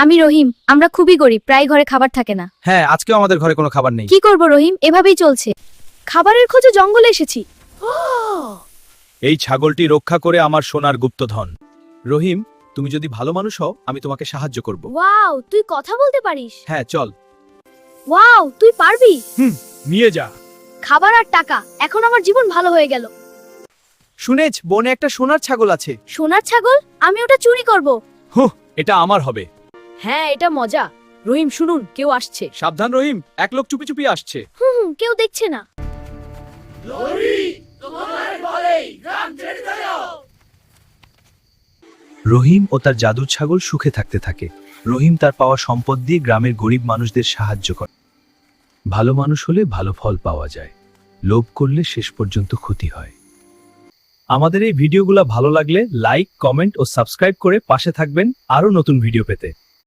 আমি রহিম। আমরা খুবই গরিব, প্রায় ঘরে খাবার থাকে না। হ্যাঁ, আজকেও আমাদের ঘরে কোনো খাবার নেই। কি করব রহিম, এভাবেই চলছে। খাবারের খোঁজে জঙ্গলে এসেছি। এই ছাগলটি রক্ষা করে আমার সোনার গুপ্তধন। রহিম, তুমি যদি ভালো মানুষ হও আমি তোমাকে সাহায্য করব। ওয়াও, তুই কথা বলতে পারিস। হ্যাঁ, চল। ওয়াও, তুই পারবি। নিয়ে যা। খাবার আর টাকা, এখন আমার জীবন ভালো হয়ে গেল। শুনেছ, বনে একটা সোনার ছাগল আছে। সোনার ছাগল? আমি ওটা চুরি করব। হুঁ, এটা আমার হবে। হ্যাঁ, এটা মজা। রহিম শুনুন, কেউ আসছে। সাবধান রহিম, এক লোক চুপি চুপি আসছে। কেউ দেখছে না। রহিম ও তার জাদুর ছাগল সুখে থাকতে থাকে। রহিম তার পাওয়া সম্পদ দিয়ে গ্রামের গরিব মানুষদের সাহায্য করে। ভালো মানুষ হলে ভালো ফল পাওয়া যায়, লোভ করলে শেষ পর্যন্ত ক্ষতি হয়। আমাদের এই ভিডিওগুলো ভালো লাগলে লাইক, কমেন্ট ও সাবস্ক্রাইব করে পাশে থাকবেন আরও নতুন ভিডিও পেতে।